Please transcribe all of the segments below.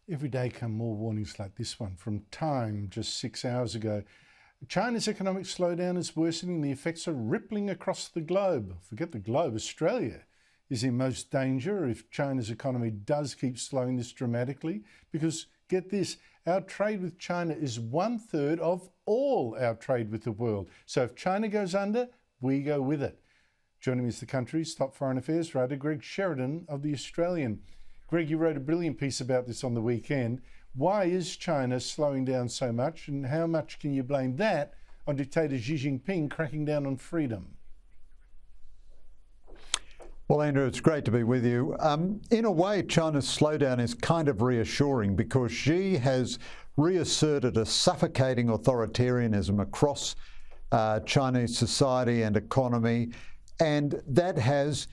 Every day come more warnings like this one from Time just 6 hours ago. China's economic slowdown is worsening. The effects are rippling across the globe. Forget the globe. Australia is in most danger if China's economy does keep slowing this dramatically. Because get this, our trade with China is 1/3 of all our trade with the world. So if China goes under, we go with it. Joining me is the country's top foreign affairs writer, Greg Sheridan of The Australian. Greg, you wrote a brilliant piece about this on the weekend. Why is China slowing down so much, and how much can you blame that on dictator Xi Jinping cracking down on freedom? Well, Andrew, it's great to be with you. In a way, China's slowdown is kind of reassuring because Xi has reasserted a suffocating authoritarianism across Chinese society and economy, and that has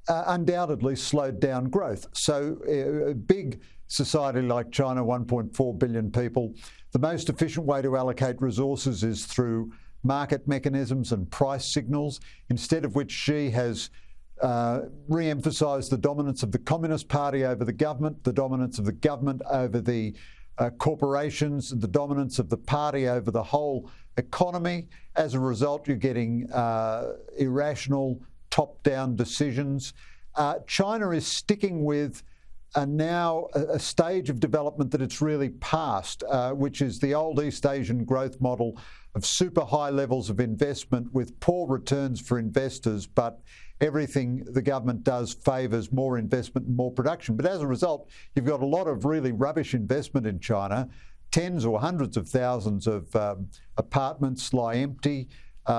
undoubtedly slowed down growth. So a big society like China, 1.4 billion people, the most efficient way to allocate resources is through market mechanisms and price signals, instead of which Xi has re-emphasised the dominance of the Communist Party over the government, the dominance of the government over the corporations, the dominance of the party over the whole economy. As a result, you're getting irrational top-down decisions. China is sticking with now a stage of development that it's really past, which is the old East Asian growth model of super high levels of investment with poor returns for investors, but everything the government does favours more investment and more production. But as a result, you've got a lot of really rubbish investment in China. Tens or hundreds of thousands of apartments lie empty.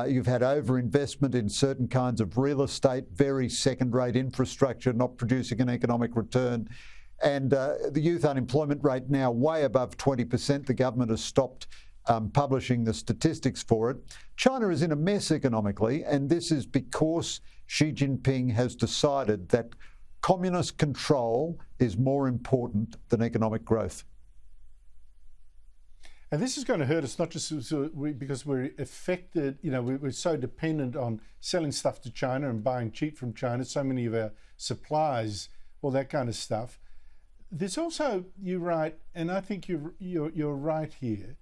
You've had overinvestment in certain kinds of real estate, very second-rate infrastructure, not producing an economic return. And the youth unemployment rate now way above 20%. The government has stopped publishing the statistics for it. China is in a mess economically, and this is because Xi Jinping has decided that communist control is more important than economic growth. And this is going to hurt us, not just because we're affected, we're so dependent on selling stuff to China and buying cheap from China, so many of our supplies, all that kind of stuff. There's also, you write, and I think you're right here,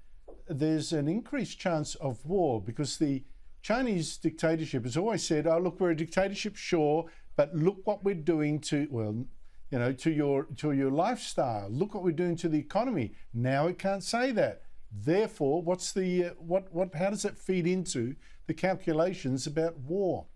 there's an increased chance of war because the Chinese dictatorship has always said, oh, look, we're a dictatorship, sure, but look what we're doing to your lifestyle. Look what we're doing to the economy. Now it can't say that. Therefore, how does it feed into the calculations about war?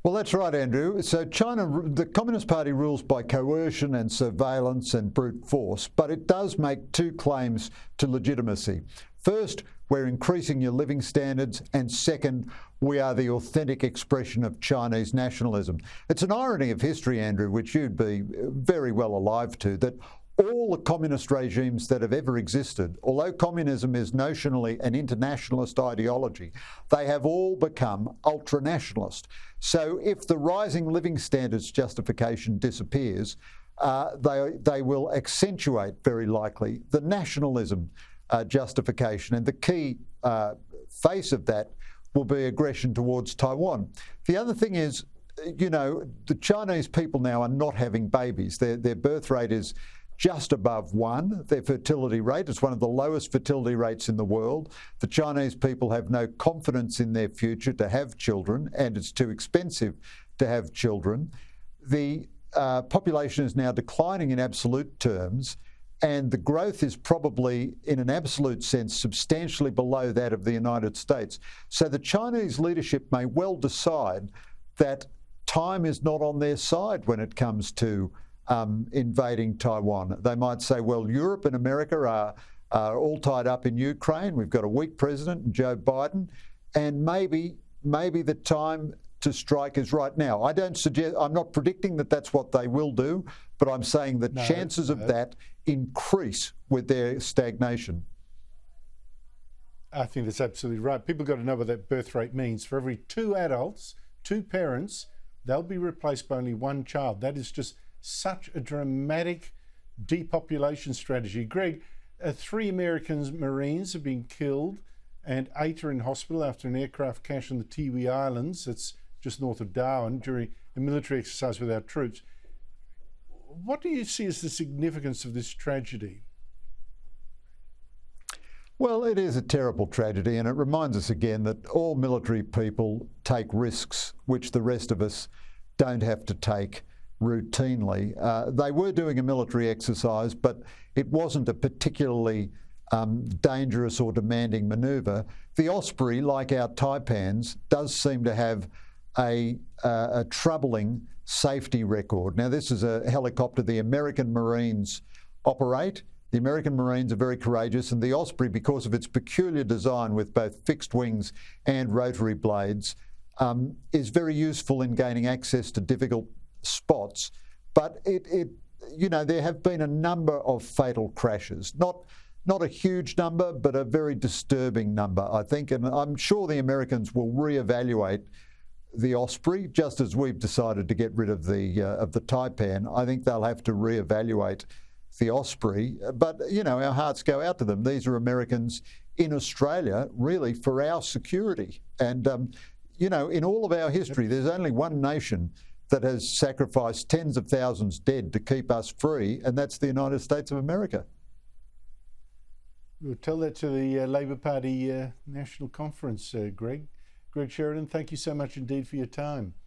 Well, that's right, Andrew. So China, the Communist Party rules by coercion and surveillance and brute force, but it does make two claims to legitimacy. First, we're increasing your living standards, and second, we are the authentic expression of Chinese nationalism. It's an irony of history, Andrew, which you'd be very well alive to, that all the communist regimes that have ever existed, although communism is notionally an internationalist ideology, they have all become ultranationalist. So if the rising living standards justification disappears, they will accentuate, very likely, the nationalism justification. And the key face of that will be aggression towards Taiwan. The other thing is, the Chinese people now are not having babies. Their birth rate is just above 1. Their fertility rate is one of the lowest fertility rates in the world. The Chinese people have no confidence in their future to have children, and it's too expensive to have children. The population is now declining in absolute terms, and the growth is probably, in an absolute sense, substantially below that of the United States. So the Chinese leadership may well decide that time is not on their side when it comes to invading Taiwan. They might say, well, Europe and America are all tied up in Ukraine. We've got a weak president, Joe Biden, and maybe the time to strike is right now. I'm not predicting that that's what they will do, but I'm saying the chances of that increase with their stagnation. I think that's absolutely right. People got to know what that birth rate means. For every 2 adults, 2 parents, they'll be replaced by only 1 child. That is just such a dramatic depopulation strategy. Greg, 3 American Marines have been killed and 8 are in hospital after an aircraft crash on the Tiwi Islands, that's just north of Darwin, during a military exercise with our troops. what do you see as the significance of this tragedy? Well, it is a terrible tragedy, and it reminds us again that all military people take risks which the rest of us don't have to take routinely. They were doing a military exercise, but it wasn't a particularly dangerous or demanding manoeuvre. The Osprey, like our Taipans, does seem to have a troubling safety record. Now, this is a helicopter the American Marines operate. The American Marines are very courageous, and the Osprey, because of its peculiar design with both fixed wings and rotary blades, is very useful in gaining access to difficult spots. But there have been a number of fatal crashes. Not a huge number, but a very disturbing number, I think. And I'm sure the Americans will reevaluate the Osprey, just as we've decided to get rid of the Taipan. I think they'll have to reevaluate the Osprey, but our hearts go out to them. These are Americans in Australia, really, for our security. And in all of our history, there's only one nation that has sacrificed tens of thousands dead to keep us free, and that's the United States of America. We'll tell that to the Labor Party National Conference, Greg. Greg Sheridan, thank you so much indeed for your time.